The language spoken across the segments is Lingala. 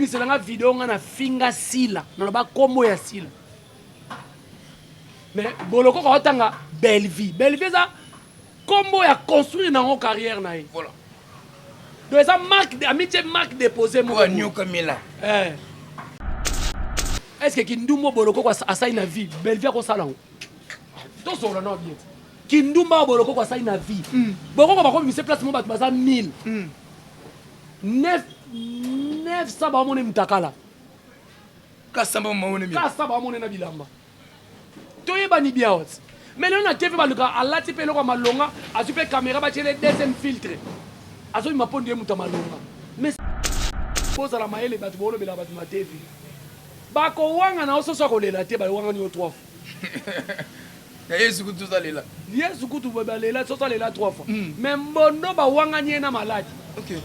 c'est la vidéo on a finga sila na ba kombo ya sila mais boloko ko tanga belle vie ça kombo ya construire dans carrière na voilà donc ça marque amitié marque déposé mo nyo kamela est-ce que Kindumbo boloko ko asai na vie belle vie ko sala to so la no bien Kindumba boloko ko asai na vie boloko ba ko mi se place mo ba 1000 900 ba mone mtakala kasamba mone mi kasamba mone na bilamba toyeba ni bien hot mais non na TV baluka alati pe loko malonga asupe caméra ba tele deuxième filtre azo ma ponde muta malonga mais pose la maele ba tubolo bela ba ma TV ba ko wanga na oso so ko lela te ba wanga ni o 3 Yesu kutu zalela Yesu kutu ba lela so lela 3 fois mais mbondo ba wanga ni na malade. OK.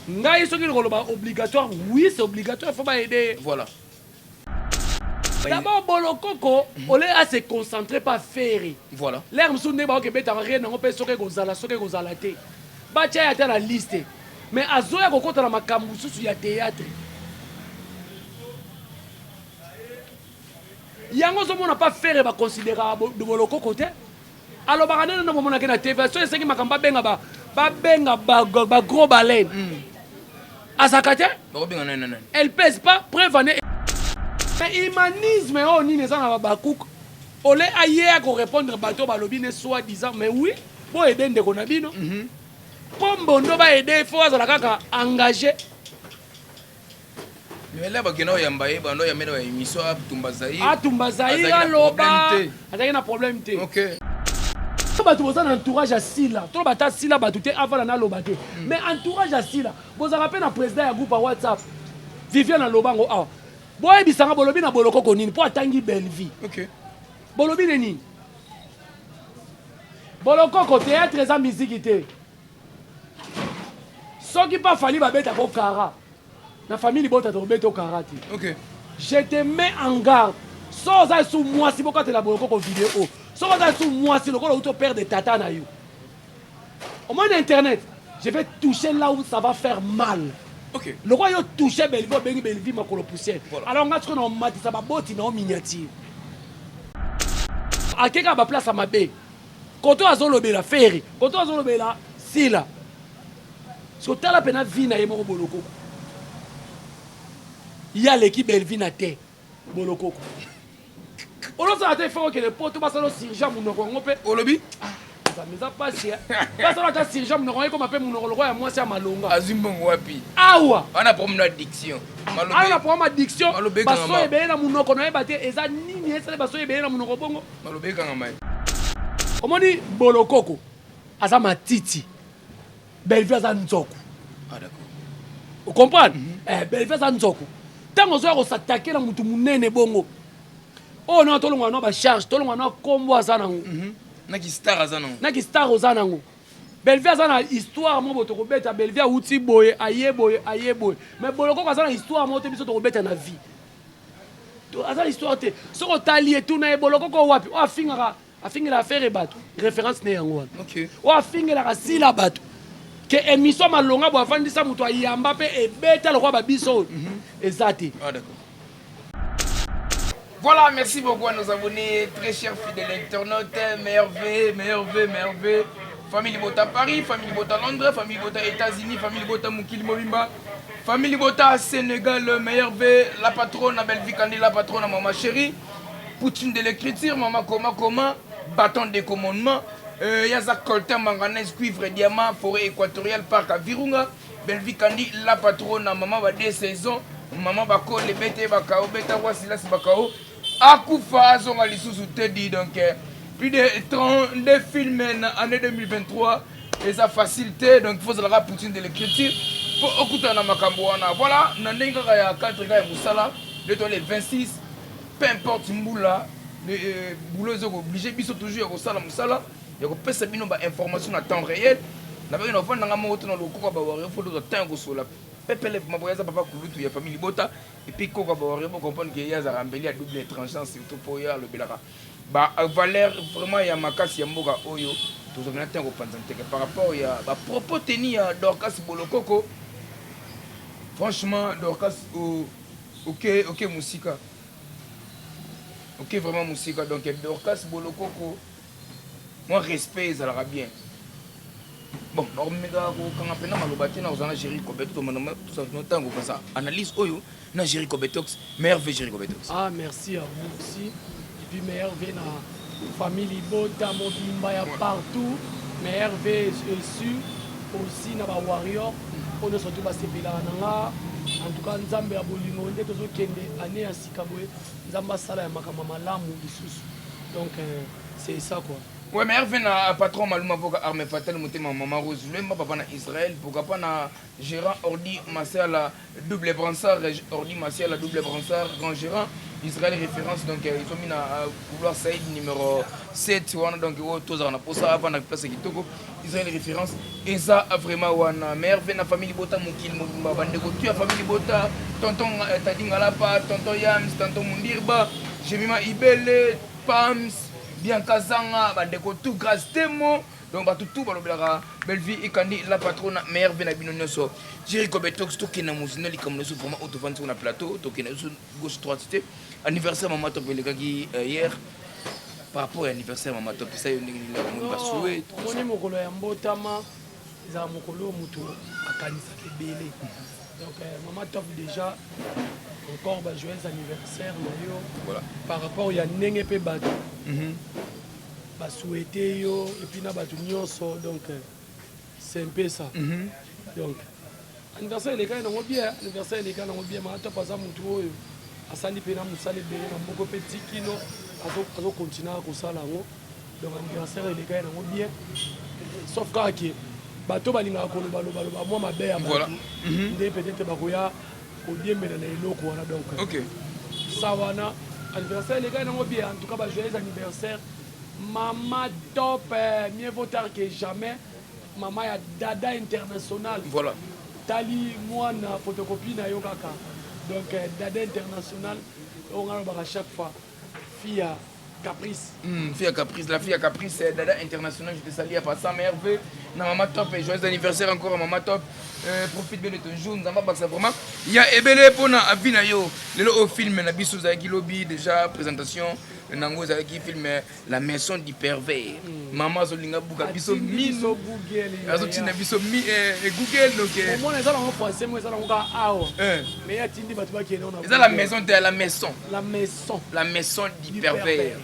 Ngai soki le ba obligatoire, oui c'est obligatoire, il faut pas aider. Voilà. D'abord bolokoko, on est à se concentrer pas faire. Voilà. L'air msonde ba ke beta rien on peut soke kozala te. Ba tia ya ta la liste. Mais azoya kokota na makambu susu ya théâtre. Yango zo mona pas faire ba considérer de bolokoko te. Alors ba kana na mona ke na TV, so esengi makamba benga ba gros baleine. Azakate? Elle pèse pas, preuve en est. Mais humanisme, oh, ni les gens à Bakouk. On est ailleurs qu'on répondre bateau balobine soit disant, mais oui, pour aider des konabino. Comme bon, on va aider, il faut engager. Mais là, il y a une émission à Tumbazaï. À Tumbazaï, à Loba. Il y a un problème. Ok. Vous avez un entourage à Sila. Tout le monde Sila avant la Lobate. Mais entourage à Sila. Vous avez un président à groupe à WhatsApp. Viviane Lobango. Ah. Boy bisanga bolobi na boloko konini pour atangi belle vie. OK. Bolobi nini? Boloko ko théâtre et musique ité. Soki pas fali ba beta ko kara. Na famille bota to beta karate. OK. Je te mets en garde. So za sous moi si bokate la boloko ko vidéo. So za sous moi si le ko auto père de tata na yo. Au moins internet, je vais toucher là où ça va faire mal. OK. Le roi a touché Belleville, ma colo poussière. Alors, on a ce qu'on a mati, ça va botter dans miniature. À quelqu'un va place à ma baie. Quand on a zolobé la ferry, quand on a zolobé la sila. Si on a la peine de vivre, il y a un boloko. Il y a l'équipe Belleville na terre. Boloko. On a fait que les potes passent au Sirja, mon nom. Au lobby? Ça me a passé. Parce qu'on a Sirja, mon nom, comme appelle mon nom, moi c'est à Malonga. Azumbon wapi. Awa. On a problème d'addiction. On a problème d'addiction. Parce que ben na mon nom qu'on a battu et ça ni c'est parce que ben na mon nom bongo. Malobe kanga mai. Comment dit bolokoko? Asa matiti. Belleville asa nzoku. Ah d'accord. Vous comprenez? Belleville asa nzoku. Tant on va s'attaquer na mutu munene bongo. Oh non, tout le monde a charge, tout le monde a combo asa nango. Naki star asa nango. Naki star asa nango. Belleville asa na histoire mo boto ko beta Belleville uti boye aye boye. Mais bolokoko asa na histoire mo te biso to ko beta na vie. To asa histoire te. Soko tali tout na bolokoko wapi? O afinga la faire bato. Référence ne yango. OK. O afinga la sila bato. Que émission malonga bo afandisa muto ayamba pe e beta le roi ba biso. Exact. Ah d'accord. Voilà, merci beaucoup à nos abonnés, très chers fidèles internautes, meilleur V. Famille Bota Paris, famille Bota Londres, famille Bota États-Unis, famille Bota Moukil Mobimba, famille Bota Sénégal, meilleur V, la patronne à Belleville Kandi, la patronne à Maman Chérie, Poutine de l'écriture, Maman Koma, bâton de commandement, Yazak Coltin, Manganèse, cuivre et diamant, forêt équatoriale, parc à Virunga, Belleville Kandi, la patronne à Maman Badé saison, Maman Bako, les bêtes Bakao, Beta Wasilas Bakao, Akoufa, Zonga Lissous Teddy, donc plus de 32 films en année 2023, et ça facilité, donc il faut se la Poutine de l'écriture, pour écouter na Makamboana. Voilà, Nandenga ya 4 gars Moussala, les 26, peu importe Mboula, les boulots sont obligés, ils sont toujours au Sala Moussala, il y a pas sabino ba information à temps réel, na ba ino vanda ngamo to na lokoko ba wari, faut le temps go sola. Pepele maboyaza papa kulutu ya famille Bota et puis ko ba wari pour comprendre que ya za rambeli à double tranchant surtout pour ya le belara. Ba valeur vraiment ya makasi ya mboka oyo to zo ntango panzante par rapport ya ba propos teni ya Dorcas Bolokoko Franchement, Dorcas, ok, Moussika. Ok, vraiment Moussika. Donc, Dorcas, Bolokoko, moi, respect, ça l'aura bien. Bon, quand on appelle Malobati, on a Géry Kobetox, tout ça. Analyse Oyo, on a Géry Kobetox, meilleur V Géry Kobetox. Ah, merci à vous aussi. Et puis, meilleur V, na famille Bota, Mobimba, partout. Meilleur V, sûr. Aussi, na Warrior. On est surtout passé par là. En tout cas, Nzambe a bolingo, on est tous au Kende, année à Sikaboé. Nzamba Sala, Makama Lamu, donc, c'est ça quoi. Ouais, mais Hervé na patron Maluma pour armée fatale monter ma maman Rose Lema papa na Israël pour pas na gérant ordi Marcel la double bransard ordi Marcel la double bransard grand gérant Israël référence donc ils ont mis na vouloir Saïd numéro 7 wana donc tous on a pour ça avant na place kitoko Israël référence et ça vraiment wana mais Hervé na famille Bota mukil mumba bandeko tu a famille Bota tonton Tadingala pa tonton Yams tonton Mundirba j'ai mis ma Ibele Pams bien Kazanga, bandeko tout grâce témo, donc tout balobela belle vie et kandi la patronne meilleure vie na bino so. Géry Kobetox to kena musino li comme nous vraiment autovan sur na plateau, to kena sur gauche droite c'était anniversaire maman top le gagi hier par rapport à l'anniversaire maman top ça yo ndingi la mo basoué. Moni mokolo ya mbotama za mokolo mutu akanisa kebele. Donc maman top déjà encore bah, joyeux anniversaire Mario. Voilà. Par rapport à Nenge pe bato. Bah souhaiter yo et puis na bato nyonso donc c'est un peu ça. Donc anniversaire les gars n'ont bien anniversaire les gars n'ont bien mais toi pas ça mutu oyo asali pe na musale bele na moko petit kino azo continuer à kosala ngo. Donc anniversaire les gars n'ont bien sauf que bato balinga ko lo moi ma belle voilà. Ndé peut-être bakoya odiembela na eloko wana donc ok ça wana anniversaire les gars n'ont bien en tout cas bah joyeux anniversaire maman top mieux vaut tard que jamais maman ya dada international voilà tali moi na photocopie na yo kaka donc dada international on a chaque fois fille à Caprice. Fille à Caprice, la fille à Caprice, c'est Dada International, je te salue à passant, mais Hervé, maman top, et joyeux anniversaire encore à maman top. Profite bien de ton jour, nous avons pas ça vraiment. Il y a Ebele pour na avina yo, le film na biso zaki lobby déjà présentation, nango zaki film La maison du pervers. Maman zolinga buka biso miso Google. Azotina biso mi Google donc. Moi les gens en français, moi ça on awa. Mais ya tindi batu ba kene on a. C'est la maison de la maison. La maison. La maison du pervers.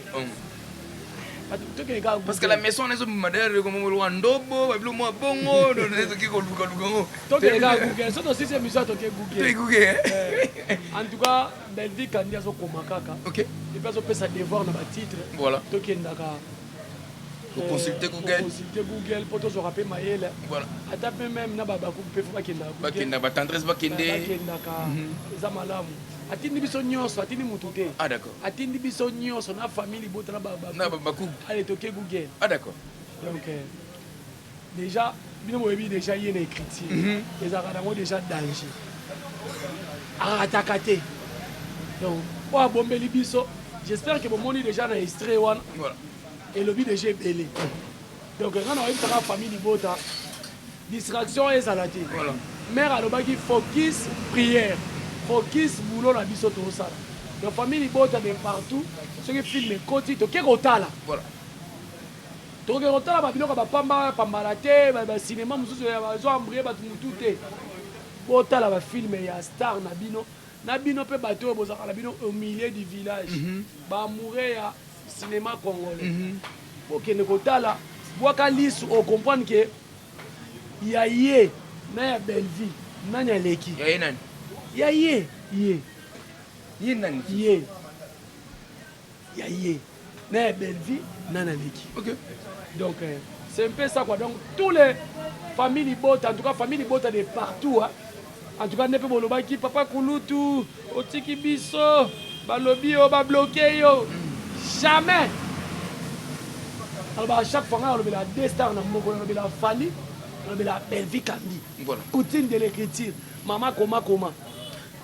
Parce que la maison on est sur madère comme on le ndobo, bablo mo bongo, on est qui ko luka luka. Donc les gars Google, ça aussi c'est mission toke Google. Google. En tout cas, Belvi kandia zo komakaka. OK. Et puis zo pesa devoir na ba titre. Voilà. Toke ndaka pour consulter Google. Consulter Google pour te rappeler maïle. Voilà. Ata même na ba ku pe fa kenda. Ba kenda ba tendresse ba kende. Ba kenda ka. Eza malamu. Atindi biso nyonso atindi mutu te. Ah d'accord. Atindi biso nyonso na famille bota na baba. Na baba ku. Allez toke Google. Ah d'accord. Donc déjà bino mo yebi déjà yé na écriture. Les arana déjà danger. Atakate. Donc pour bombeli biso, j'espère que bomoni déjà na extrait one. Voilà. Et le but déjà est belé. Donc quand on a une famille bota distraction et salade. Voilà. Mère alobaki focus prière. Focus boulot la biso to sala. Donc famille bota de partout, ce qui filme côté to keko tala. Voilà. To keko tala ba biloko ba pamba te, ba cinéma mususu ya ba zo ambrier ba mutu te. Bota la ba filme ya star na bino. Na bino pe bato bozaka na bino au milieu du village. Ba mourir ya cinéma congolais. Ok ne kotala, boaka lisu on comprendre que il y a yé na ya belle vie, nanya leki. Ya yé nani? Ya yé, yé. Yé nani? Yé. Ya yé. Na belle vie, nana leki. OK. Donc c'est un peu ça quoi. Donc tous les familles bota, en tout cas familles bota de partout hein. En tout cas nepe bolobaki papa kulutu, otiki biso, balobi o ba bloqué yo. Jamais. Alors à chaque fois on a la destin na moko on a la famille, on a la belle vie kandi. Voilà. Routine de l'écriture. Maman comment.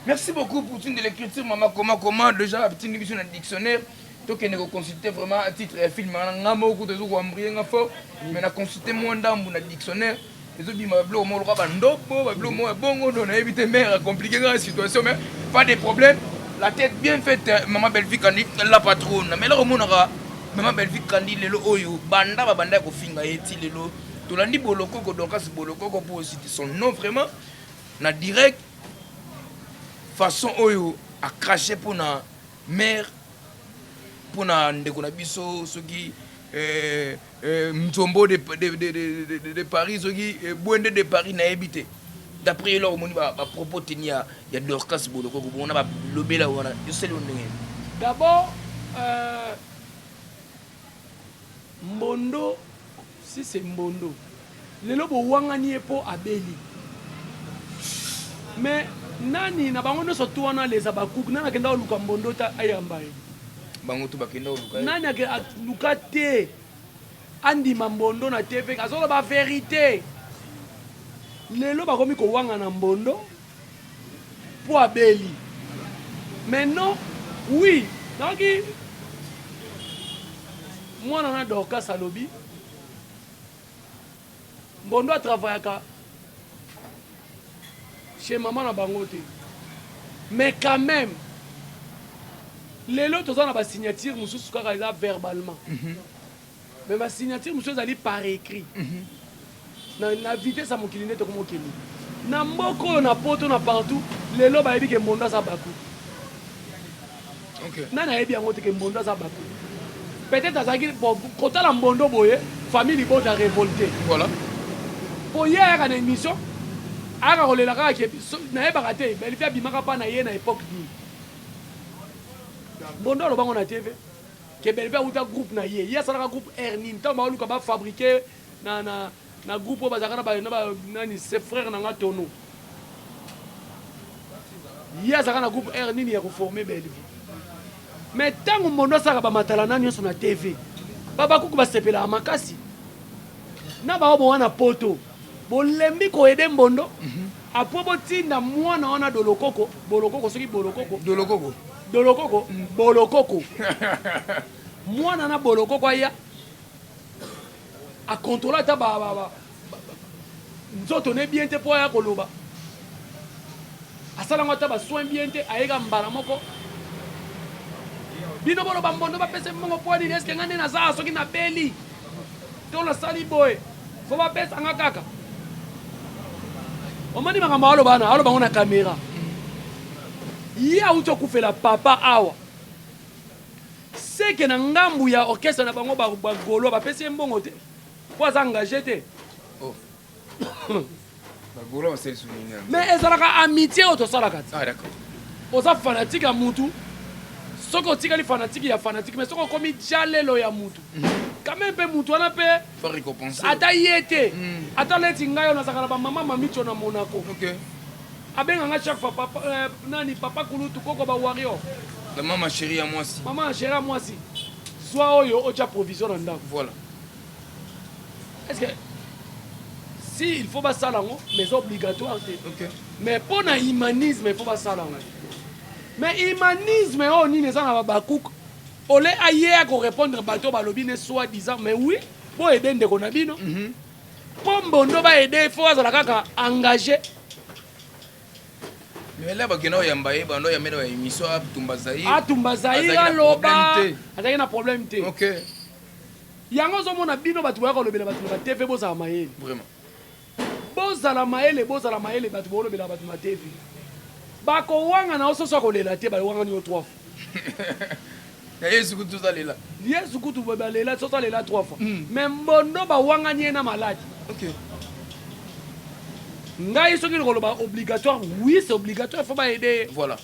Merci beaucoup pour une de l'écriture, maman comment déjà petite émission dans le dictionnaire. Donc on a consulté vraiment un titre et film on a beaucoup de jours ambrié fort mais on a consulté moins dans le dictionnaire ezobima bablo moloka bandobo bablo mo bongo non éviter mère compliqué la situation mais pas de problème la tête bien faite maman Belle-Vie kandi la patronne mais là au monaka maman Belle-Vie kandi lelo oyo banda ko finga eti lelo tolandi bolokoko donc as bolokoko pour citer son nom vraiment na direct façon oyo a cracher pour na mère pour na ndeko na biso soki Mtombo de Paris, Bouende de Paris n'a habité. D'après leur moni à propos il y a Dorcas Boloko, on a lobé là où on a. D'abord, Mbondo, si c'est Mbondo, les lobes wangani po abeli. Mais nani na bangono surtout on a les abakouk, nana kenda luka Mbondo ta ayambaye. Bangoto bakenda luka. Nani a luka te. Andi Mbondo na TV kazola ba vérité lelo bakomi ko wanga na Mbondo po abeli maintenant oui donc moi na Dorcas Salobi Mbondo a travaillé chez maman na bangote mais quand même lelo toza na ba signature mususu kaka eza verbalement mais ma signature, monsieur Zali par écrit. La vitesse à mon client, comme mon client. Na mboko na poto na partout, les lobes a dit que Mbondo sa baku. Ok. Nana a dit que Mbondo sa baku. Peut-être à ça quand la Mbondo boye, famille libo a révolté. Voilà. Pour hier à une émission, à la relais la qui n'a pas raté, mais il fait bimaka pas na yé na époque ni. Mbondo le bango na TV. Que Belle-Vie a groupe na ye. Il y a un groupe Ernin. Tant que tu as fabriqué na groupe nani ses frères na tono. Il y a un groupe Ernin qui a reformé Belle-Vie. Mais tant que Mbondo ça ba matala na sur na TV. Baba kuku ba sepela makasi. Na ba bo wana poto. Bo lembi ko aider Mbondo. Après bo tinda mwana wana dolokoko, bolokoko soki bolokoko. Dolokoko. Dolokoko, bolokoko. Moi nana bolokoko aya a contrôler ta ba nzoto ne bien te po ya koloba. Asala ngota ba soin bien te ayega mbala moko. Bino bolo ba Mbondo ba pese mongo po ni eske ngane na za soki na beli. To la sali boy. Fo ba pesa nga kaka. Omani makamba alo bana, alo bango na caméra. Ya uto kufela papa awa. C'est que na ngambu ya orchestre na bango ba golo ba pesi mbongo te. Po za engagé te. Oh. Ba golo on sait souligner. Mais ezalaka amitié auto salaka. Ah d'accord. Oza fanatique ya mutu. Soko tikali fanatique ya fanatique mais soko komi jalelo ya mutu. Quand même pe mutu wana pe faut récompenser. Ata yete. Ata leti ngayo na sakala ba mama mamicho na Monaco. OK. Abenga nga chaque fois papa nani papa kulutu koko ba wario. La maman chérie à moi aussi. Maman chérie à moi aussi. Soit oyo ocha provision na ndako. Voilà. Est-ce que si il faut pas ça là, mais c'est obligatoire. OK. Mais pour na humanisme il faut pas ça là. Mais humanisme on ni les na ba cook. Olé aye à répondre bateau balobi ne soit disant mais oui, pour aider ndeko na bino. Pour Mbondo ba aider il faut azala kaka engagé. Mais là bagena yambaye bando ya mena émission a Tumbazaï. Ah Tumbazaï loba. Azaki na problème te. OK. Yango zo mona bino batu ba ko lobela batu ba TV boza mayele. Vraiment. Boza la mayele batu bo lobela batu na TV. Ba ko wanga na oso so ko lela te ba wanga ni o 3 fois. Yesu kutu zalela. Yesu kutu ba lela so lela 3 fois. Mais Mbondo ba wanga ni na malade. OK. Ngai soki koloba obligatoire, oui c'est obligatoire, il faut pas aider. Voilà.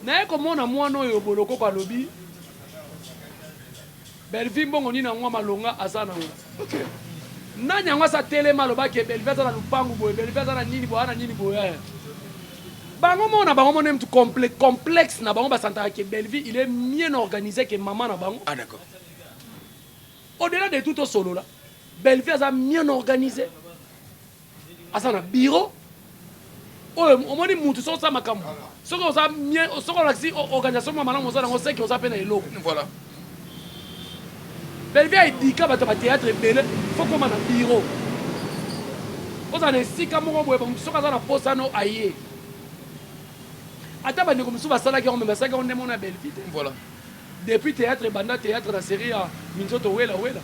Na komona mwana oyo boloko kwa lobi. Belle-Vie mbongo ni na ngwa malonga azana ngo. OK. Nani ngwa sa telema loba ke Belle-Vie za na lupangu boye, Belle-Vie za na nini boye, ana nini boye. Bango mona mtu complexe na bango ba santaka ke Belle-Vie, il est mieux organisé que maman na bango. Ah d'accord. Au-delà de tout au solo là, Belle-Vie a mieux organisé. Asana bureau o moni mutu so sa makambo soko oza mien soko la si organisation mama na moza na sait que oza pe na eloko Voilà. Belle-Vie a éduqué bato ba théâtre belé faut comme na bureau ozala na esika moko boye soki aza na posa no aye ata bandeko mosusu basalaki yango me basalaki yango nde mona Belleville te. Voilà. Depuis théâtre banda théâtre na série ya minzoto wela wela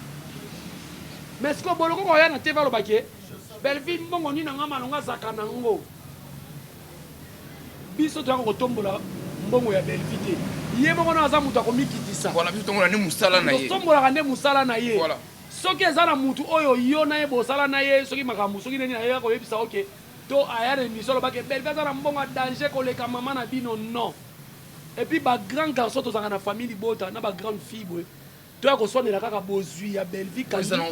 mais siko boloko ko ya na TV alobaki Belleville mbongo nini nga malonga zaka nango biso to kotombola mbongo ya Belleville te ye moko na aza mutu akomikitisa voilà biso tongola ne musala na ye tombola kande musala na ye voilà soki eza na mutu oyo yo na ye bosala na ye soki makambo soki nini na ye koyebisa oke to aya na émission alobaki Belleville aza na mbongo ya danger koleka mama na bino non. Et puis, les grands garçons, dans la famille, les grandes filles, tu as reçu la kaka bozui ya Belleville quand ça na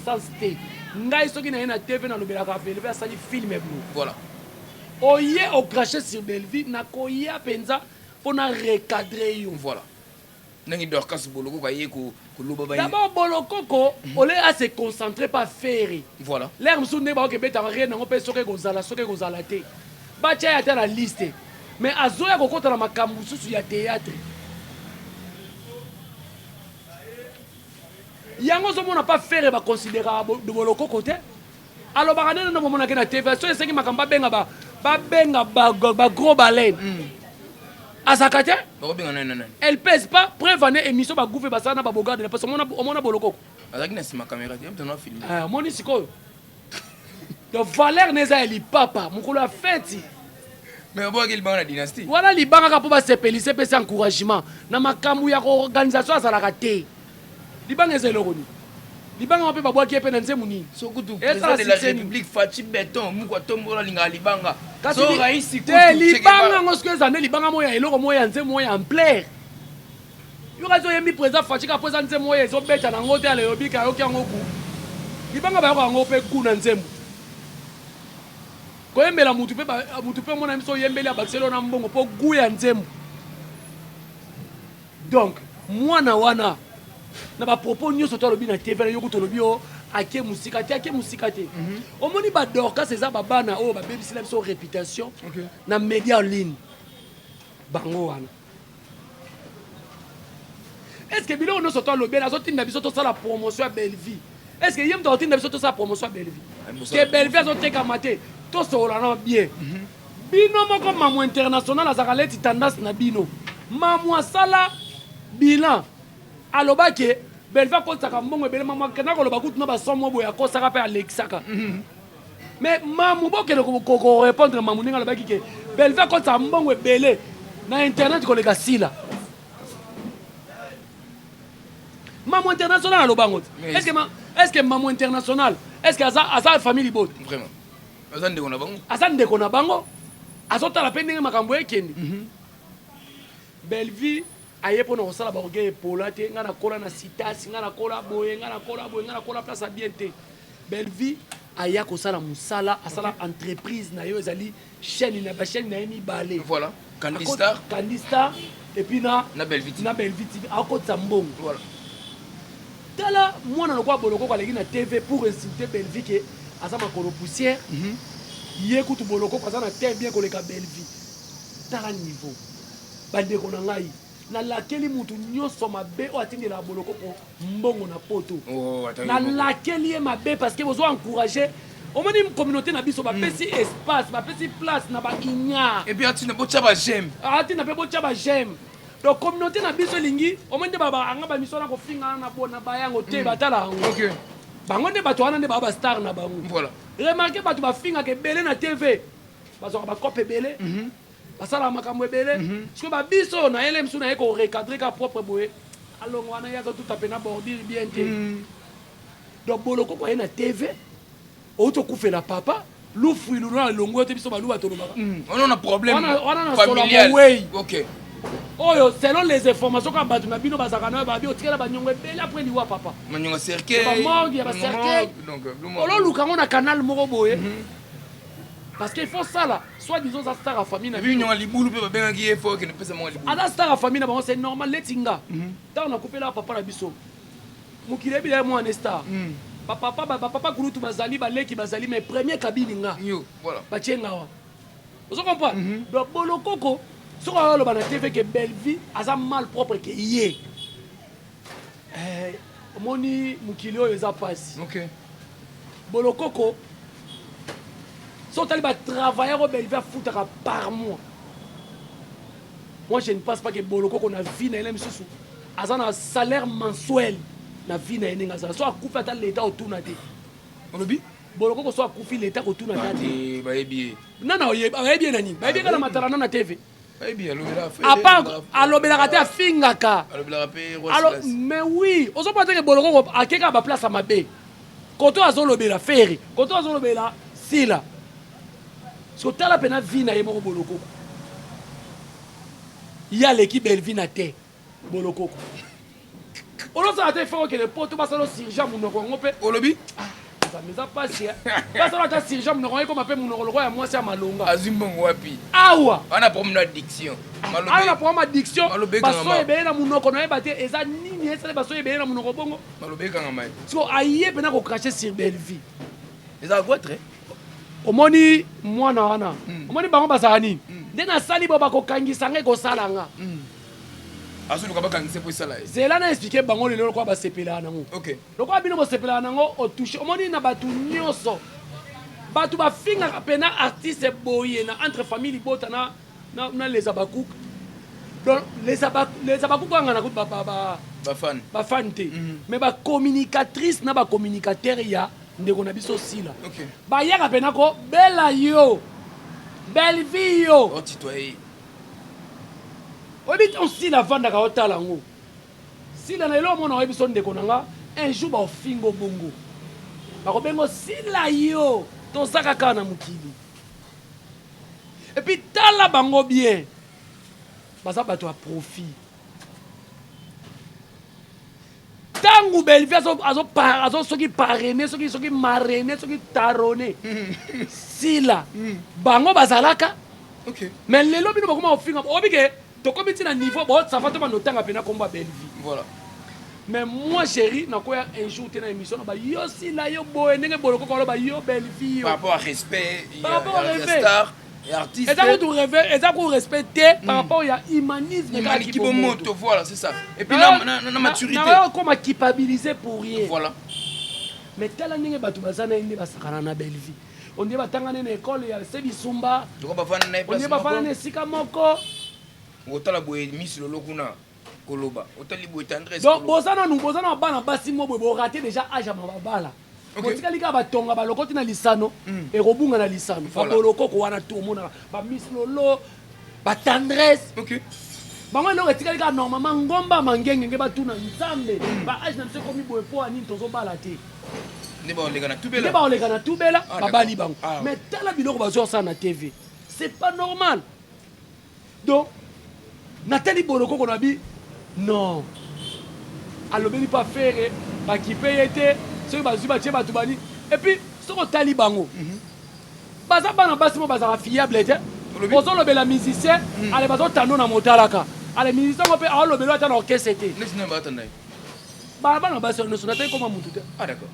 sensité. Ngai soki na na TV na lobela ka Belleville ça ni film bleu. Voilà. Oye au cracher sur Belleville na koya penza pour na recadrer yo. Voilà. Nangi dorkas boloko ka ye ko loba ba. D'abord boloko ko ole à se concentrer pas faire. Voilà. L'air msune ba ke beta rien na ngopé soki kozala te. Ba tia ya la liste. Mais azoya kokota na makambo susu ya théâtre. Yango zo mona pas faire ba considérer de boloko côté. Alors ba nene no mona ke na TV so esengi makamba benga ba gros baleine. Azakate? Ba benga nene. Elle pèse pas preuve année émission ba gouver ba sana ba bogarde parce que mona boloko. Azaki na sima caméra te mtona film. Ah moni sikoyo. De Valère neza eli papa mukolo a fête. Mais bon qu'il banga la dynastie. Voilà libanga ka po ba sepelise pe sa encouragement na makambu ya organisation azalaka te. Libanga ezelo ni. Libanga pe ba bwa ki pe na nzemu ni. Sokutu président de la République Fachi Beton mukwa tombola linga libanga. So raisi kutu. Libanga ngosko ezane libanga moya eloko moya nzemu moya en plaire. Yo kazo yemi président Fachi ka poza nzemu moya ezo beta na ngote ale yobika yoki yango ku. Libanga ba ko ngo pe ku na nzemu. Koyembela mutu pe mona miso yembeli abakiselo na mbongo po guya nzemu. Donc mwana wana na ba propos nyonso to lobi na TV yo ko lobi o ake musika te. Omoni ba dorka c'est ça babana o ba bebisi la biso réputation na média en ligne. Bango wana. Est-ce que bilo no soto lobi na sotinda biso to sala promotion à Belleville? Est-ce que yem to tinda biso to sala promotion à Belleville? Que Belleville zo teka maté. To solana bien. Bino moko mamu international azaka leti tendance na bino. Mamu asala bilan. Alobake Belleville ko tsaka mbongo ebele mamu kana ko loba kutu na ba somo boya ko saka pe Alexaka. Mais mamu bokele ko répondre mamu ninga alobaki ke Belleville ko tsaka mbongo ebele na internet ko leka sila. Mamu international alobango. Est-ce que mamu international est-ce que asa famille bot? Vraiment. Azande kona bango. Azande kona bango. Azota la pendenge makambo ekendi. Belleville aye pona osala ba oge epola te ngana kola na sitasi ngana kola boye ngana kola place à bien te. Belleville aya ko sala musala asala entreprise na yo ezali chaîne na ba chaîne na emi balé. Voilà. Candistar et puis na Belleville. Na Belleville akota mbongo. Voilà. Tala mwana lokwa boloko kwa leki na TV pour insulter Belleville ke azama kolo poussière. Yé kutu boloko kwa na terre bien koleka Belleville. Tala niveau. Bande ko na ngai. Na lakeli mutu nyonso mabe o atindi la boloko ko mbongo na poto. Oh, attends. Na lakeli e mabe parce que vous encourager. Au moins une communauté na biso ba pesi espace, ba pesi place na ba inya. Et puis atina bo tchaba j'aime. Atina pe bo tchaba j'aime. Donc communauté na biso lingi, au moins de baba anga ba misona ko finga na bona bayango te batala. OK. Bango nde bato wana nde baba star na bango. Voilà. Remarquez bato ba finga ke belé na TV. Bazo ba kope belé. Basala makambo belé. Parce que ba biso na ele msuna eko recadrer ka propre boye. Alors wana ya tout taper na bordir bien te. Donc boloko ko na TV. Auto kufela papa. Lufu iluna longo te biso balu bato lobaka. On a problème familial. OK. Oyo selon les informations ka bato na bino bazaka na ba bi otikela ba nyongwe belé après liwa papa. Manyonga cercueil. Ba morgue ya ba cercueil. Donc olo lukango na canal moko boye. Parce qu'il faut ça là, soit disons ça star à famille na bino. Nyonga libulu pe ba benga ki effort que ne pesa mo libulu. Ada star à famille na bango c'est normal letinga. Tant on a coupé là papa na biso. Mukile bi mo en star. Papa kurutu bazali baleki bazali mais premier cabine nga. Yo, voilà. Ba tienga wa. Vous comprenez? Donc bolokoko so ka lo bana TV que Belleville aza mal propre que yé. Moni mukile o eza passe. OK. Bolokoko So tali ba travailleur au Bellevue foutaka par mois. Moi je ne pense pas que Boloko qu'on a vie na elem susu. Azana salaire mensuel na vie na eninga ça. So akufa ta l'état autour na te. Olobi Boloko ko so akufi l'état autour na te. Ba ebi. Non non, ba ebi nani? Ba ebi kana matarana na TV. Ba ebi alobela fait. À part alobela te afingaka. Alobela pe Alors mais oui, ozo pas que Boloko ko akeka ba place à mabe. Koto azolobela ferry, koto azolobela sila. So tala pena vie na yemo Boloko. Il y a l'équipe Bellevue na te Boloko. On a fait que les potes passent au Sirja Mounoko. Olobi ça me a passé. Parce que la Sirja Mounoko comme appelle Mounoko le moi c'est Malonga. Azumbongo wapi. Awa. On a problème d'addiction. On a problème d'addiction. Parce que ebe na Mounoko no ebate eza nini eza parce que ebe na Mounoko bongo. Malobe kanga mai. So aye pena ko cracher sur Bellevue. Eza quoi très? Omoni mwana wana. Omoni bango basani. Ndena sali bo bakokangisa nge ko salanga. Asu luka bakangise po sala. Zela na expliquer bango lelo kwa ba sepela nango. OK. Loko abino bo sepela nango o toucher. Omoni na batu nyoso. Batu ba finga pena artiste boye na entre famille bota na les abakouk. Donc les abakouk nga na ko ba fan te. Mais ba communicatrice na ba communicateur ya ndeko na biso sila. OK. Ba yaka pena ko bela yo. Bellevue yo. Oh titoye. Obi ton sila vanda ka otala ngo. Sila na elo mona obi son ndeko nanga un jour ba ofingo bongo. Ba ko bengo sila yo. Ton saka kana mukili. Et puis tala bango bien. Basa bato a profit. Tangu Bellevue azo soki parrainé, soki marrainé, soki taronné. Sila. Bango bazalaka. OK. Mais lelo bino bakoma ofinga. Obi ke to komiti na niveau bon ça va te manotanga pena komba Bellevue. Voilà. Mais moi chérie na koya un jour te na émission ba yo Sila yo boy ndenge Boloko ko ba yo Bellevue. Par rapport à respect, il y Par rapport au a respect. star et artiste. Et ça vous rêver, et ça vous respecter par rapport il y a humanisme qui monte, voilà, c'est ça. Et puis la maturité. Na comme à culpabiliser pour rien. Voilà. Mais tala ndenge batu bazana inde basakana na Bellevue. On dit batangana na école ya Sebisumba. Donc ba fana na place. On dit ba fana na sika moko. Otala boye Miss Lolo kuna koloba. Otali boye tendresse. Donc bozana bana basi mo boye bo raté déjà âge à mabala. Kotika lika batonga balokoti na lisano et robunga na lisano. Ba Boloko ko wana tout mona ba Miss Lolo ba tendresse. OK. Bango lo retika lika normalement ngomba mangenge nge batuna nzambe. Ba âge na mse komi boye po ani tozo bala te. Ne ba oleka na tubela ba bali bango. Mais tala biloko bazo ça na TV. C'est pas normal. Donc Nathalie Boloko qu'on a dit non. Alobeli pas faire ba qui paye été ceux bazu ba tcheba tubani et puis ce qu'on talibango. Baza bana basi mo baza fiable était. Bozo lobela musicien ale bazo tano na motalaka. Ale musicien mo pe a lobelo ata na orchestre était. Laisse-nous ba tandai. Ba bana basi no so natali comme mutu. Ah d'accord.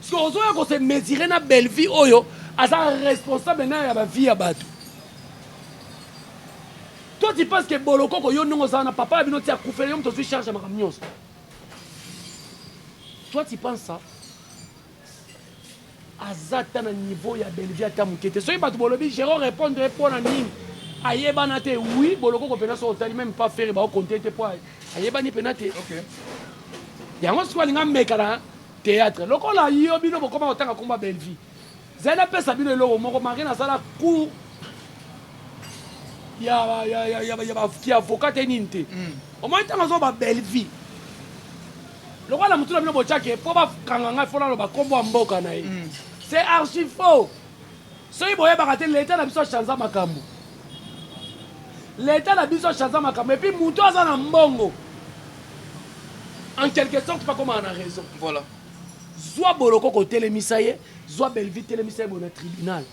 Ce qu'on a se mesurer na Bellevue oyo asa responsable na ya ba vie ya batu. Toi tu penses que Boloko ko yo ndongo sana papa bino ti akufela yo mto suis charge ma kamnyos. Toi tu penses ça? Azata na niveau ya Bellevue ata mukete. So batu bolobi Jérôme répondre pour na nini? Ayeba na te oui Boloko ko pena so otali même pas faire ba compter te pour ayeba ni pena te. OK. Yango so linga mekala théâtre. Lokola yo bino bokoma otanga komba Bellevue. Zela pesa bino loko moko marina na sala cour ya avocat ninte. Au moins tant zo ba Bellevue. Lokola mutu na bino bochake po ba kanganga fona lo ba kombo mboka na ye. C'est archi faux. So ibo ye ba l'état na biso chanza makambo. L'état na biso chanza makambo et puis mutu aza na mbongo. En quelque sorte pas comme on a raison. Voilà. Soit Boloko ko telemisa ye, soit Bellevue telemisa ye bon tribunal.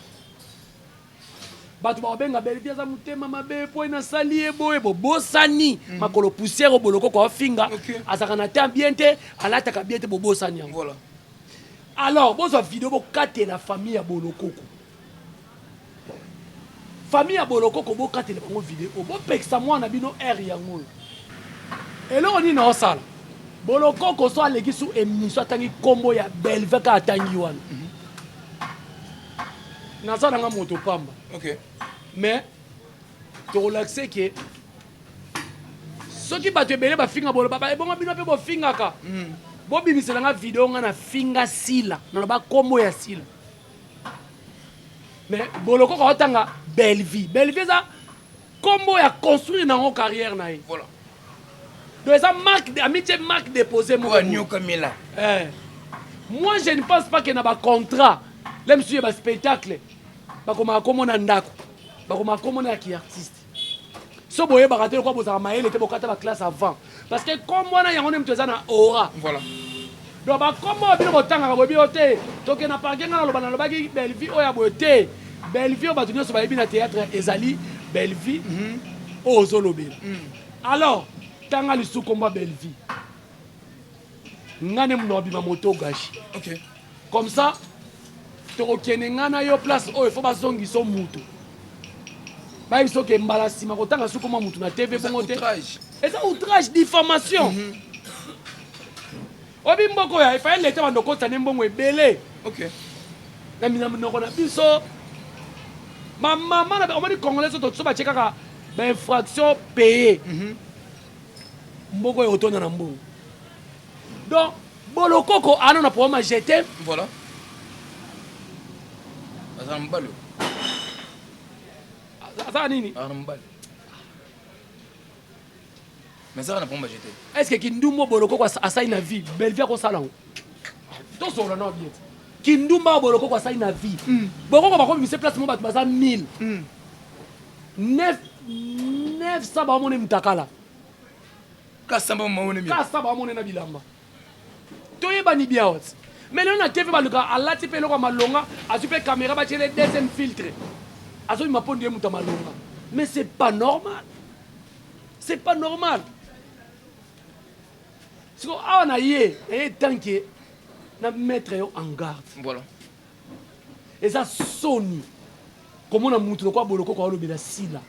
Batu ba benga Bellevue za mutema mabe po na sali e boye bo bosani makolo poussière Boloko ko finga azaka na temps bien te alata ka bien te bo bosani. Voilà. Alors bozo vidéo bo kate la famille ya Boloko ko. Famille ya Boloko ko bo kate la bango vidéo bo peksa mwana bino air yango. Et là on dit non ça. Boloko ko so aleki su émission tangi kombo ya Bellevue ka atangi wana. naza nanga moto pamba. OK. Mais to relaxer que soki bato ebele bafinga bolo baba ebonga bino pe bofingaka. Bobimiselanga vidéo nga na finga sila na ba kombo ya sila. Mais boloko ko tanga belle vie. Belle vie ça kombo ya construire na ngo carrière na ye. Voilà. Donc ça marque amitié marque déposé moi. Moi je ne pense pas que na ba contrat. Là monsieur ba spectacle. Ba koma komona ndako. Ba koma komona ki artiste. So boye ba rater ko bozaka maele te bokata ba classe avant. Parce que comme moi na yango nemto za na aura. Voilà. Donc ba kombo bino botanga bobi ote. Toke na parking na loba na loba ki belle vie oya bote. Belle vie ba tunyo so ba na théâtre ezali belle vie. Ozolobela. Alors tanga lisu komba belle vie. Ngane mnobi ma moto gashi. OK. Comme ça, tu reconnais ngana yo place oh il faut ba zongi so mutu. Ba biso ke mbalasi ma kotanga su koma mutu na TV bongo te. Et ça outrage diffamation. Obi mboko ya il fallait l'été bando kota nembongo ebele. OK. Na mina mnoko na biso. Ma maman na on dit congolais to so ba chekaka ba infraction payée. Mboko yo tona na mbongo. Donc bolokoko ano na problème jeter. Voilà. Azambalo. Ça nini? Azambalo. Mais ça on a problème jeter. Est-ce que Kindumbo bolokoko asai na vie? Belle vie ko salango. To so la no bien. Kindumba bolokoko asai na vie. Bolokoko ba ko mi se place mo bat baza 1000. 900 ba mo ne mtakala. Kasamba mo ne mi. Kasamba mo ne na bilamba. Toyeba ni bien hot. Mais là on a TV baluka alati pe loko malonga, azupe caméra ba tele deuxième filtre. Azo ma ponde muta malonga. Mais c'est pas normal. C'est pas normal. Si on a yé et tant que na mettre en garde. Voilà. Et ça sonne. Comment on a mutu ko boloko ko lobela sila.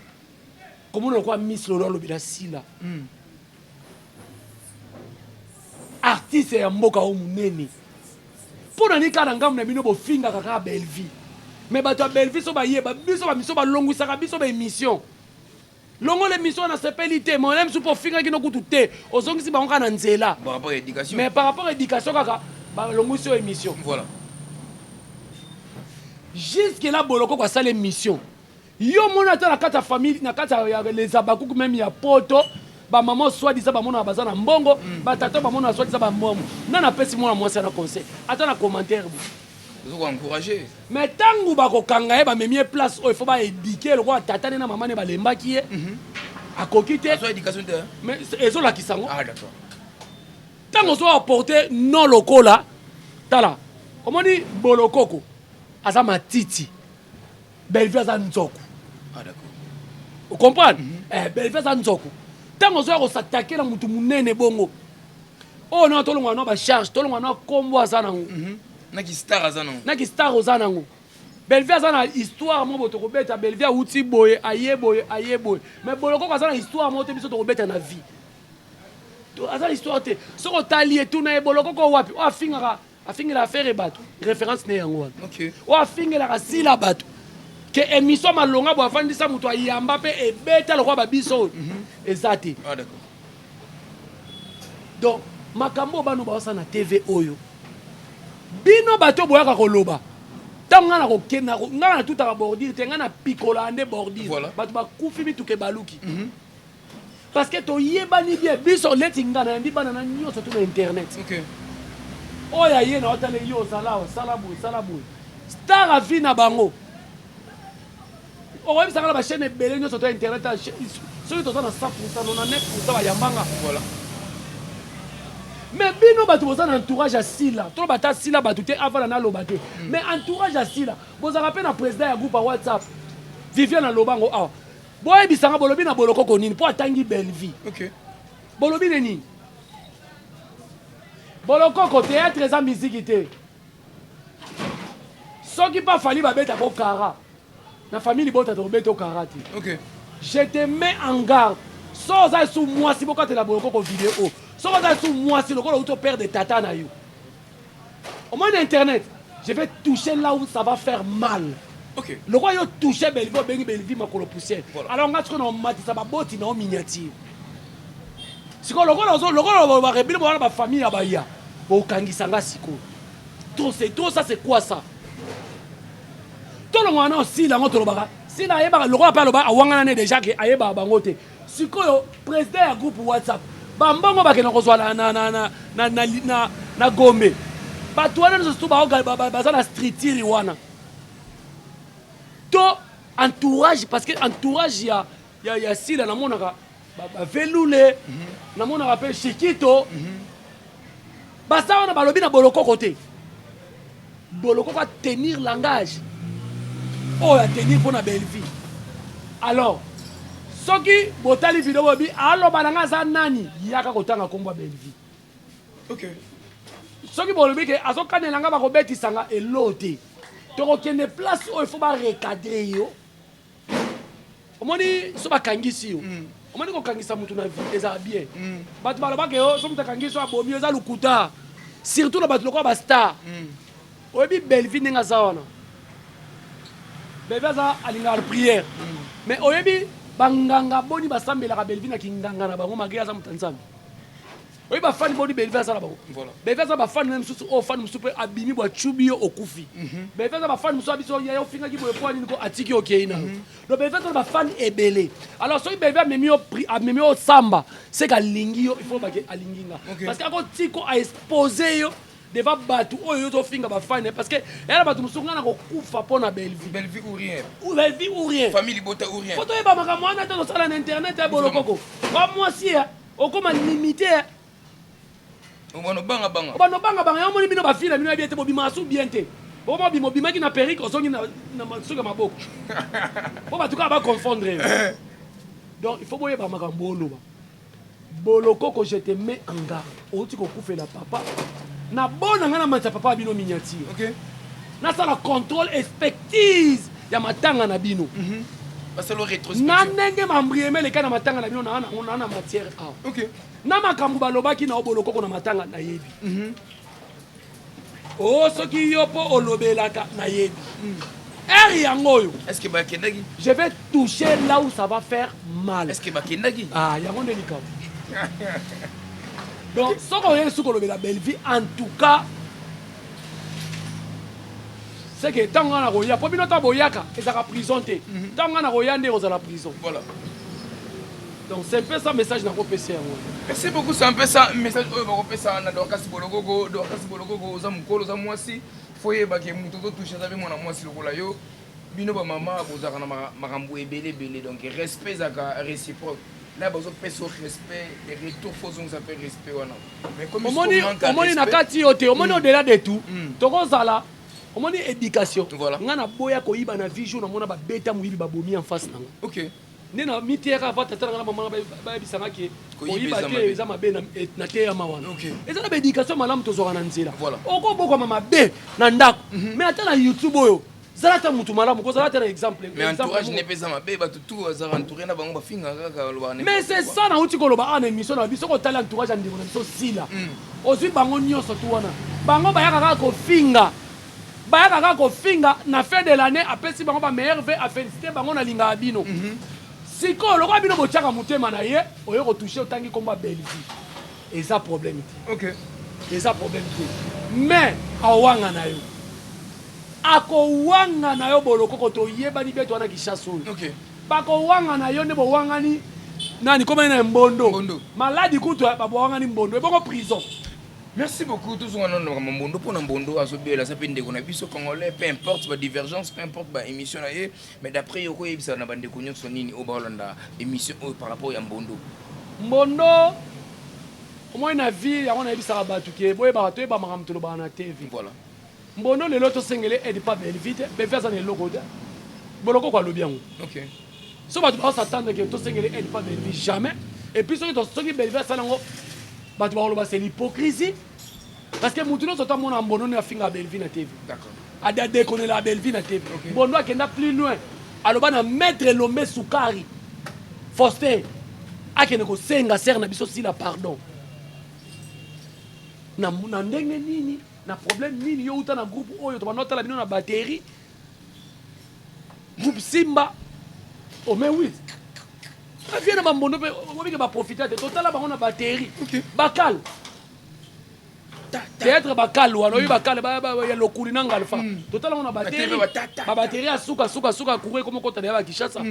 Comment on a ko miss lo lobela sila. Artiste ya mboka o munene. Pona ni kana ngamu na bino bofinga kaka belle vie. Mais bato belle vie so ba yeba biso ba miso ba longwisa ka biso ba émission. Longo l'émission na sepelité, mon aime sous pour finga ki no kutu te. Ozongisi ba onka na nzela. Par rapport à l'éducation. Mais par rapport à l'éducation kaka ba longwisa émission. Voilà. Jusque là boloko kwa sala émission. Yo mona ta na kata famille na kata ya les abakuku même ya poto. Ba maman soit disant ba mona bazana mbongo, ba tata ba mona soit disant ba mbomo. Nana pesi mona moi c'est un conseil. Attends un commentaire. Vous vous encourager. Mais tangu ba ko kanga e ba memie place il faut ba éduquer le roi tata na maman ne ba lembaki e. A kokite. Soit éducation de. Mais ezo la kisango. Ah d'accord. Tango so apporter non lokola. Tala. Comment dit bolokoko. Asa matiti. Belle vie asa nzoku. Ah d'accord. Vous comprenez? Belle vie asa nzoku. Tango zo s'attaquer na mutu munene bongo. Oh non tolongwa no ba charge, tolongwa no kombo asa nango. Naki star asa nango. Naki star oza nango. Bellevue asa na histoire mo boto ko beta Bellevue uti boye aye boye. Mais boloko asa na histoire mo te biso to ko beta na vie. To asa histoire te. Soko talier tout na boloko ko wapi? O afingela affaire bato. Référence ne yango wana. OK. O afingela ka sila bato. Que émission malonga bo afandisa muto ayamba pe e beta lo kwa ba biso. Ezati. Ah d'accord. Donc makambo bano ba sa na TV oyo. Bino bato boyaka koloba. Tanga na kokena ngana tout à bordir te ngana pikola ande bordir. Voilà. Bato ba kufi bituke baluki. Parce que to yebani bien biso leti ngana ndi bana na nyoso to na internet. OK. Oya ye na otale yo salabu. Star a vie na bango. O ça la chaîne belé nyoso to internet ceux to na 100% na 9% ba yambanga. Voilà. Mais bino bato boza na entourage à Sila. Trop bata Sila bato te avant na lobate. Mais entourage à Sila. Boza rappel na président ya groupe WhatsApp. Viviane na lobango ah. Boye bisanga bolobi na boloko konini po atangi belle vie. OK. Bolobi neni. Boloko ko théâtre za musique te. Soki pas fali ba beta ko kara. Na famille bota to beta ko kara te. OK. Je te mets en garde. So za sous moi si boko te la boloko ko vidéo. So za sous moi si le ko auto père de tata na yo. Au moins internet, je vais toucher là où ça va faire mal. OK. Le roi yo touché Belleville makolo poussière. Alors on a ce qu'on a matissé ba boti na miniature. Siko le roi va rebile ba famille abaya. Bo kangisanga siko. Tout ça c'est quoi ça? Tout le monde aussi là ngoto lobaka. Si na yeba le roi pa loba awangana ne déjà que ayeba bangote. Siko yo président ya groupe WhatsApp. Ba mbongo ba kena kozwa na Gombe. Ba tuana nzo stu ba za na streetiri wana. To entourage parce que entourage ya sila na monaka ba velule na monaka pe Chiquito basa wana balobi na boloko côté boloko va tenir langage oh ya tenir pour na Belleville alors soki botali vidéo bobi aloba nanga za nani yaka kotanga komba Belleville OK soki bolobi ke azokanelanga bakobetisanga elote tokokende place oyo il faut ba recadrer yo omoni so bakangisi yo omoni kokangisa mutu na vie eza bien bato balobaka yo so mutu akangisi yo abomi eza lukuta surtout na bato lokola bastar oyebi Belleville ndenge aza wana Belleville aza alingaka prière mais oyebi banganga boni basambelaka Belleville na kinganga na bango magre aza mutu ya nzambe oui ba fan body Belleville ça là-bas voilà Belleville ça ba fan même sous oh fan musu pe abimi bwa chubio okufi Belleville ça ba fan musu abiso ya yo finga ki boye po ni ko atiki okay na le Belleville ça ba fan ebele alors so Belleville memio samba c'est ka lingi yo il faut ba ke alinginga parce que ako tiko a exposer yo devant batu oyo to finga ba fan parce que era batu musu ngana ko kufa pona Belleville ou rien Belleville ou rien famille bota ou rien photo e ba makambo wana to sala na internet ya bolokoko ba moi si okoma limité Obano banga yo moni bino bafila bino bien te bobima asu bien te bomo bimaki na perike ozongi na suka maboko bo batuka ba confondre donc il faut boyeba makambo oloba bolokoko je te mets en garde oti kokufela papa na bona ngana matsa papa bino miniature OK na sala contrôle expertise ya matanga na bino parce que le rétrospective na ndenge mambrieme le kana matanga na bino na matière a OK na makambo balobaki na obolokoko na matanga na yebi o soki yo po olobelaka na yebi yango est-ce que bakendaki je vais toucher là où ça va faire mal est-ce que bakendaki yango nde likabo donc soko oye suki olobela Belleville en tout cas c'est que ntango nga na koya po bino ta boyaka ezaka prison te ntango nga na koya nde kozala prison voilà. Donc c'est un peu ça message dans le PC. Merci beaucoup, c'est un peu ça message au ça na Dorcas Bologogo za mukolo za mwasi foye ba ke muto to toucher za mwana mwasi lokola yo bino ba mama bozaka na makambo ebele donc respect zaka réciproque. Là bazo peso respect et retour faut on s'appelle respect wana. Mais comme omoni na kati yote omoni au-delà de tout tokozala omoni éducation ngana boya ko yiba na vision na mona ba beta muyibi ba bomi en face nanga. OK. Nena mitiera va tata na mama ba bisanga ke oyiba te eza mabe na te ya mawana eza na éducation malamu tozwaka na nzela oko boko mama be na ndako mais ata na YouTube oyo zala ta mutu malamu ko zala ta exemple mais entourage ne pesa mabe ba tout azara entouré na bango ba finga kaka loba ne mais c'est ça na uti ko loba en émission na biso ko tala entourage ndimo na biso sila ozwi bango nyonso tu wana bango ba yaka ko finga bayaka ko finga na fin de l'année apesi bango ba meilleur vœu a féliciter bango na linga abino siko lokwa bino botiaka motema na ye oyo kotouche otangi komba Belleville eza problème te OK eza problème te mais awanga na yo akowanga na yo bolokoko toyebani beto wana Kinshasa oyo OK bakowanga na yo nde bowangani nani komani na mbondo maladi kutu babowangani mbondo ebongo prison. Merci beaucoup tous on a mbondo pour mbondo azobela ça pende ko na biso congolais peu importe ba divergence peu importe ba émission na ye mais d'après yoko yebisa na bande ko nyonso nini o balanda émission par rapport ya mbondo au moins na vie ya on a yebisa ba tuke boye ba to ba makam to ba na TV voilà mbondo lelo to sengele aide pas Belleville be faire ça ne loko da boloko kwa lobiango OK so ba to s'attendre que to sengele aide pas Belleville jamais et puis so qui Belleville ça lango c'est l'hypocrisie parce que mutuno sota mona mbono na finga Belleville na TV d'accord ada déconner la Belleville na TV mbono akenda plus loin aloba na maître Lombe Sukari Faustin akene ko senga ser na biso si la pardon na ndenge nini na problème nini yo uta na groupe oyo to banota la bino na batterie groupe Simba. Oh mais oui. Vient na bambondo pe on va profiter de total ba on a batterie. Bakal. Théâtre bakal ou alors bakal ya lokuli nanga alfa. Total on a batterie. Ba batterie a suka courir comme quand on est à Kinshasa.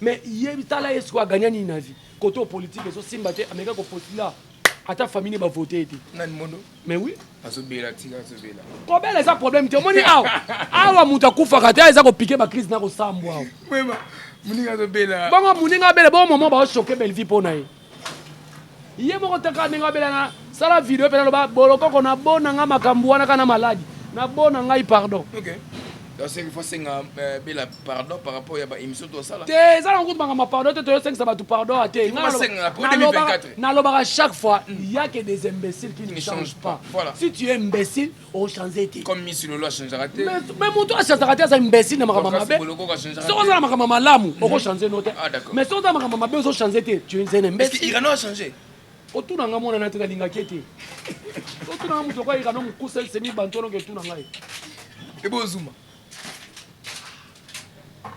Mais il tala est quoi gagner ni na vie. Côté politique so Simba te ameka ko postula ata famille ba voter été. Nan mono. Mais oui. Azobela tika azobela. Combien les problème te moni awa muta kufa kata eza ko piquer ba crise na ko sambo awa. Wema muninga azobela. Bongo muninga bela bon moment ba choquer belle vie pona ye. Ye moko taka ninga bela na sala vidéo pena lo ba boloko ko na bona nga makambu wana kana maladi. Na bona ngai pardon. OK. Donc il faut senga bela pardon par rapport à émission to sala. Te ça on compte ma pardon te 5 ça va tout pardon à te. Na lo ba chaque fois il y a que des imbéciles qui ne changent pas. Voilà. Si tu es imbécile, on changer te. Comme Miss Lolo a changé raté. Mais mon toi changera raté ça imbécile na makama mabe. Si on a makama malamu, on changer note. Mais si on a makama mabe on changer te, tu es un imbécile. Est-ce qu'Irano a changé? Otuna nga mona na te linga kete. Otuna muto kwa Irano mukusel semi bantolo ke tuna ngai. Ebo Zuma.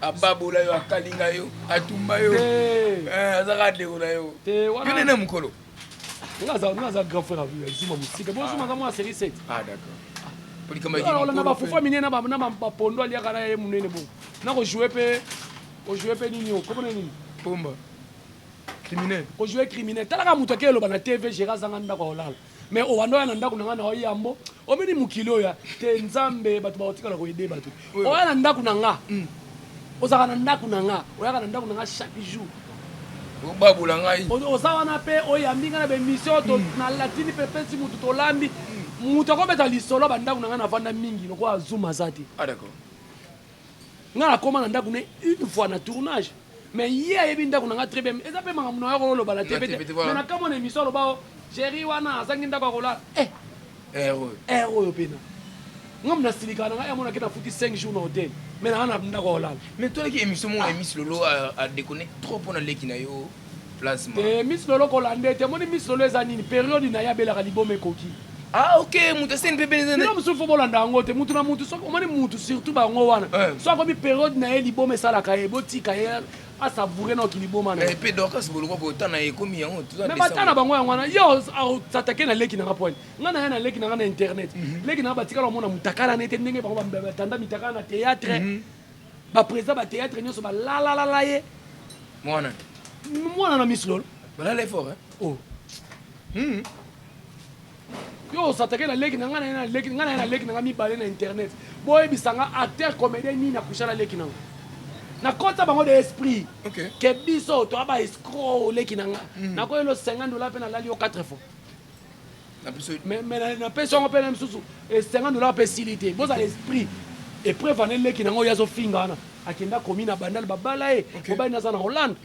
Ababola yo akalinga yo atumba yo azaka deola yo te wana yone mukolo ngaza grand frère abi Zuma musika bo Zuma kama série 7 d'accord polikama yi on na ba fufa minene na ba pondo ali akana ye munene bon na ko jouer pe nini o comment nini pomba criminel ko jouer criminel talaka muto ke lo bana TV Gérard zanga ndako olala mais o wando yana ndako nanga na oyambo o mini mukilo ya te nzambe batu ba otikala ko yede batu o yana ndako nanga ozaka na ndako nanga oyaka na ndako nanga chaque jour obabula ngai oza na pe oyambi nga na bemission to na latini pepe si mutu tolambi mutu akobeta lisolo bandako nanga na vanda mingi loko azuma za te d'accord nga nakoma na ndako ne une fois na tournage mais ye ayebi ndako nanga très bien eza mpe makambo na yo koloba na te pete mais nakamona émission aloba géri wana azangi ndako akolala oyo pena nga mna silika na nga yamona ke na futi 5 jours na hôtel mais na ndako olala mais toi qui émission mon Miss Lolo a déconné trop pour na leki na yo plasma Miss Lolo kolande te moni Miss Lolo eza nini période na ya belaka libome koki OK mutu sen pepe nzene non musu fo bolanda yango te mutu na mutu so omoni mutu surtout bango wana so akomi période na ye libome esalaka ye botika ye asavoure na okiliboma na pe dorcas boloko botana ekomi yango mais batana bango yango wana yo tatake na leki nanga point nga na ye na leki nanga na internet leki nanga batikala omona mutakala nete ndenge bango batanda mitakala na théâtre baprésident bathéâtre nyonso balalalala ye mwana na Miss Lolo balala fort oh yo satake na leki nanga na leki nga na leki nanga mibale na internet boyebisanga acteur comédien nini akusha na leki nanga na kota bango de esprit ke biso to aba escroc leki nanga na ko elo $50 pe na lali yo 4 fois mais na peso ngo pe na msusu $50 pe silité boza l'esprit et preuve en leki nanga yazo finga na akenda komi na bandal babala e obali naza na Hollande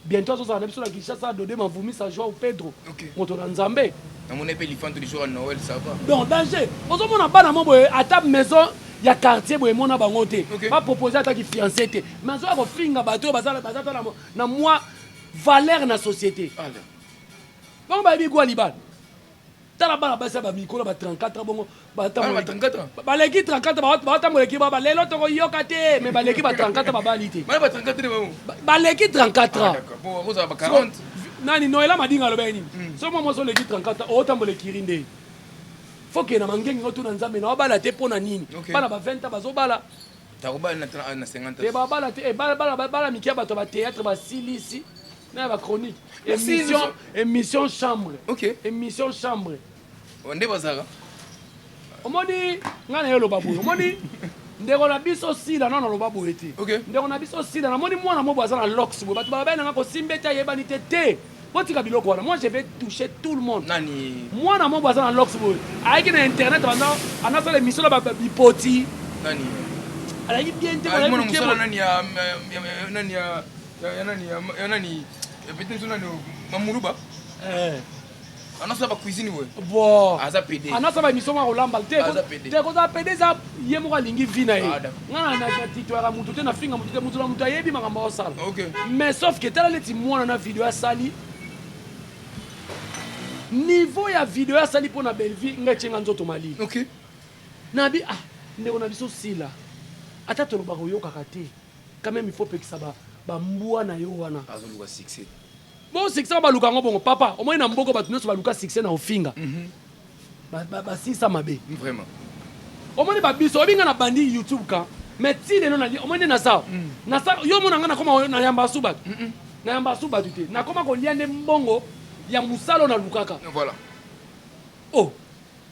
bientôt azoza na biso na Kinshasa dode mavumi sa joie au Pedro moto na Nzambe na mon épée l'ifant du jour à Noël ça va donc danger ozomona bana mo boye ata maison ya quartier boye mona bango te ba proposer ata ki fiancé te mais zo ko finga bato bazala na moi valeur na société bon ba bi kwa libal tala bana basa ba mikolo ba 34 bongo ba 34 ba leki 34 ba tambola ki ba lelo to ko yoka te mais ba leki ba 34 ba balite ba 34 ba leki 34 d'accord bon rosa ba 40 nani noela madinga lo beni so mo so leki 34 o tambola kirinde faut que na mangengi ngoto na nzambe na bala te pona nini bana ba 20 ba zo bala ta ko bala na 50 te ba bala te bala mikia bato ba théâtre ba silisi na ba chronique émission chambre émission chambre onde bazaka omoni ngana yo lo babu omoni ndeko na biso sila non lo babu ete ndeko na biso sila na moni mwana mo baza na lox bo bato ba bana ngako simbeta yebani te botika biloko wana moi je vais toucher tout le monde nani mwana mo baza na lox bo aiki na internet bana anasa la émission ba bipoti nani ala yi bien te wala mwana musala nani ya nani peut-être nani mamuruba anasa ba cuisine we bon aza PD anasa ba émission ma rolamba te ko za PD za ye mo lingi vina ye ngana na titwara mutu te na finga mutu te mutu na mutu ayebi makamba osala mais sauf que tala leti mwana na video asali niveau ya video asali pona Belleville ngachenga nzoto malini na bi ndeko na biso sila ata toloba koyoka kate quand même il faut que ça ba mbwa na yo wana azoluka succès bon succès ba luka ngo papa au moins na mboko ba tuneso ba luka succès na ofinga ba si ça mabe vraiment au moins ba biso obinga na bandi YouTube ka mais ti le no na au moins na ça yo mona nga na koma na yamba suba na yamba suba tuté na koma ko liande mbongo ya musalo na lukaka voilà oh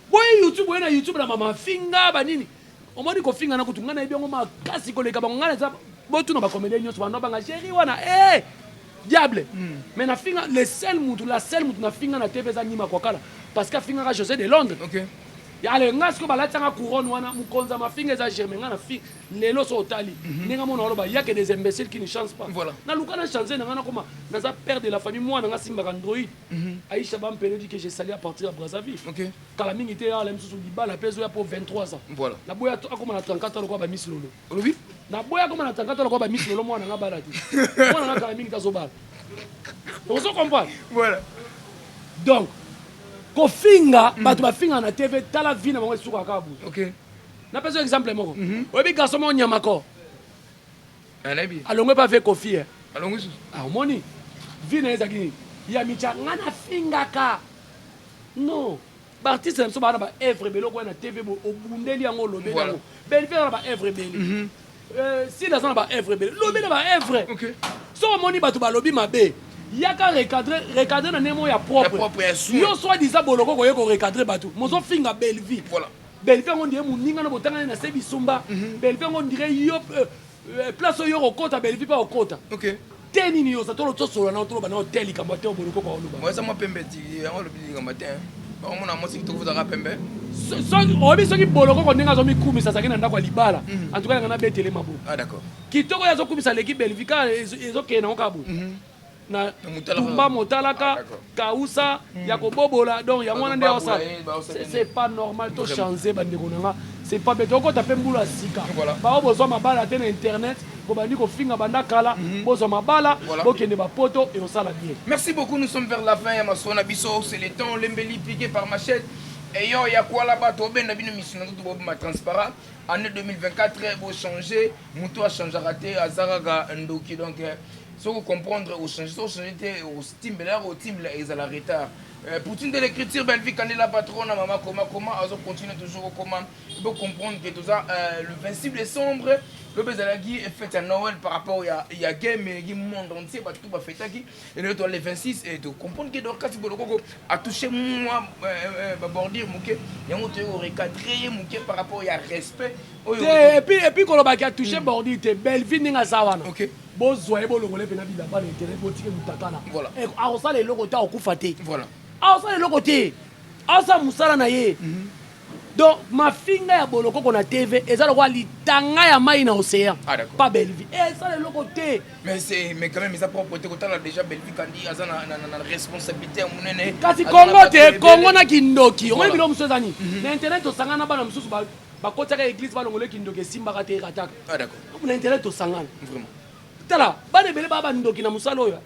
boy YouTube na YouTube na mama finga ba nini omoni ko finga na kutunga na ebiongo makasi koleka bangana za botu na ba comédien nyonso bana banga chéri wana diable mais na finga la seule mutu na finga na TV za nyima kwa kala parce que finga ka José de Londres OK ya ale ngasko balatanga couronne wana mukonza mafinga za germain ngana fi lelo so otali ninga mona oloba yake des imbéciles qui ne chancent pas voilà na lukana chancer na ngana koma na za père de la famille moi na simba Android Aïcha Bampele dit que j'ai sali à partir de Brazzaville OK kala mingi te ya la msusu libala peso ya pour 23 ans voilà na boya akoma na 34 ans ko ba Miss Lolo olobi na boya akoma na 34 ans ko ba Miss Lolo moi na ngabala ti moi na kala mingi ta zobala on se comprend voilà donc kofinga bato bafinga na TV tala vie na bango suka kabu OK na peso exemple moko oyebi garçon mo nyama ko anabi alongwe pas avec Kofi alongo su omoni vie na ezaki ya micha ngana finga ka non bartiste so bana ba œuvre belo ko na TV bo obundeli yango lobe yango bel faire ba œuvre beli si la zona ba œuvre beli lobe na ba œuvre OK so omoni bato ba lobi mabe yaka recadrer na nemo ya propre yo soit disant boloko ko yeko recadrer bato mozo finga belle vie voilà belle vie on dirait muninga na botanga na sebi sumba belle vie on dirait yo place yo okota belle vie pas okota OK teni ni yo sa tolo solo na tolo bana hotel kamba te boloko ko oluba moi ça m'a pembe ti on le bi kamba te ba mona mo si to vous ara pembe so obi soki boloko ko ndinga zo mikumisa sakina ndako libala en tout cas ngana betele mabo ah d'accord kitoko ya zo kumisa l'équipe belle vie ka ezo kena okabu na tumba motalaka kausa ya kobobola donc ya mwana nde osa c'est pas normal to changer bandeko nanga c'est pas bête oko tape mbula sika ba obozo mabala te na internet ko bandi ko finga banda kala bozo mabala bokende ba poto et osala bien. Merci beaucoup, nous sommes vers la fin ya masona biso c'est le temps lembeli piqué par machette et yo ya quoi là-bas to ben na bino mission to bob ma transparent année 2024 vous changer muto a changer raté azaraga ndoki donc si vous comprenez au changer au steam au team ils à la retard Poutine de l'écriture belle vie quand il a patron maman comment on continue toujours comment il faut comprendre que tout ça le 26 décembre le Bezalagi est fait à Noël par rapport il y a game et le monde entier va tout va fêter qui et le 26 et de comprendre que Dorcas Boloko a touché moi bordir mouké il y a un autre recadré mouké par rapport il y a respect et puis quand on a touché bordir te belle vie ninga sawana OK bozwa bolongole pena bila ba l'intérêt botike mutakala voilà et arosala eloko ta okufate voilà arosala eloko te asa musala na ye donc mafinga ya boloko kona TV eza lokwa litanga ya mai na océan pas belle vie eza eloko te mais quand même ça propreté ko tala déjà belle vie kandi aza na responsabilité munene kasi Congo te Congo na kindoki on bilo musoza ni na internet osangana bana mususu ba kotaka église balongole kindoki simba te rataka d'accord na internet osangana vraiment tala bana bele baba ndoki na musala oyo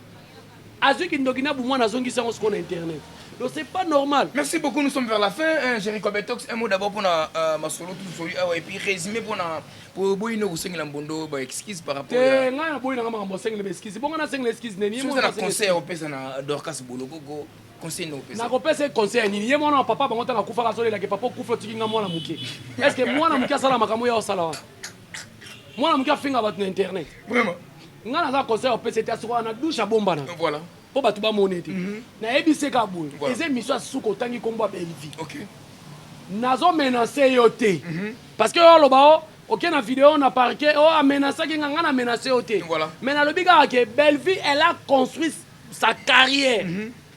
azuki ndoki na bumwa na zongi sango sur internet. Donc c'est pas normal. Merci beaucoup, nous sommes vers la fin. Jericho Betox, un mot d'abord pour ma solo tout celui et puis résumé pour Boino ou Sengla Mbondo, excuse par rapport à nga Boino nga mbo Sengla excuse. Bon nga Sengla excuse neni mo na conseil au pesa na Dorcas Boloko go conseil no pesa. Na ko pesa conseil nini ye mwana papa bango tanga kufa ka solo la ke papa kufa tiki nga mwana muke. Est-ce que mwana muke sala makamo ya sala wa? Mwana muke afinga bat na internet. Vraiment. Nga na za conseil au pesa te asukwa na douche bomba na. Voilà. Po batu ba monete na ebise ka boye eze mission asuko tangi kombo belle vie. OK nazo menacer yo te parce que yo loba OK na vidéo na parquet a menacé ki nga na menacer yo te mais na lobi ka ke belle vie elle a construit sa carrière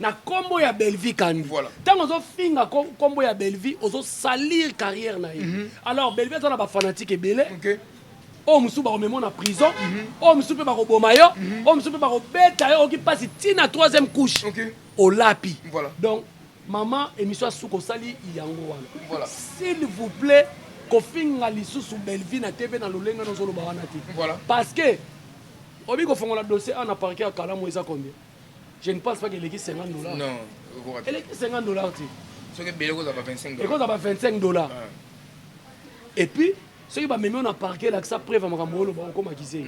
na kombo ya belle vie kandi tango zo finga kombo ya belle vie ozo salir carrière na ye alors belle vie za na ba fanatique ebele OK o musu ba rememo na prison o musu pe ba ko boma yo o musu pe ba ko beta yo ki passe tina 3e couche au lapi donc maman émission suko sali yango wana s'il vous plaît ko finga lisusu belle vie na TV na lolenga no zolo ba wana ti parce que obi ko fongola dossier en parquet à Kalamu eza combien je ne pense pas que l'équipe 50 $. Non, elle est 50 $. Ce que belle ko za ba 25 $. Et ko za ba 25 $. Et puis Ceux qui va même on a parqué là que ça preuve à Maramolo comme accusé.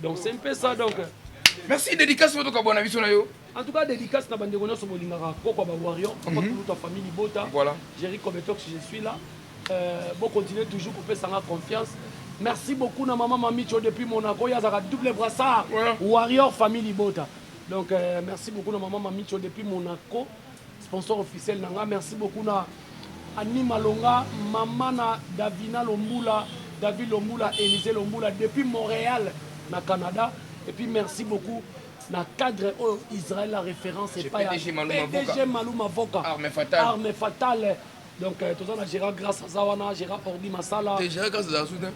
Donc c'est un peu ça donc. Merci dédicace pour ton bon avis sur yo. En tout cas dédicace na bande gono so bolingara koko ba warrior papa toute ta famille Bota. Voilà. Jerry Kobetok je suis là. Bon continuer toujours pour faire ça confiance. Merci beaucoup na maman Mamicho depuis Monaco, il y a un double brassard warrior famille Bota. Donc merci beaucoup na maman Mamicho depuis Monaco, sponsor officiel nanga. Merci beaucoup na Annie Malonga, maman na Davina Lombula, David Lombula, Élisée Lombula depuis Montréal, na Canada. Et puis merci beaucoup na cadre Israël la référence et pas PDG Maluma Voka. Arme fatale. Arme fatale. Donc tout ça na Gérard grâce à Zawana, Gérard Ordi Masala. Gérard grâce à Soudan.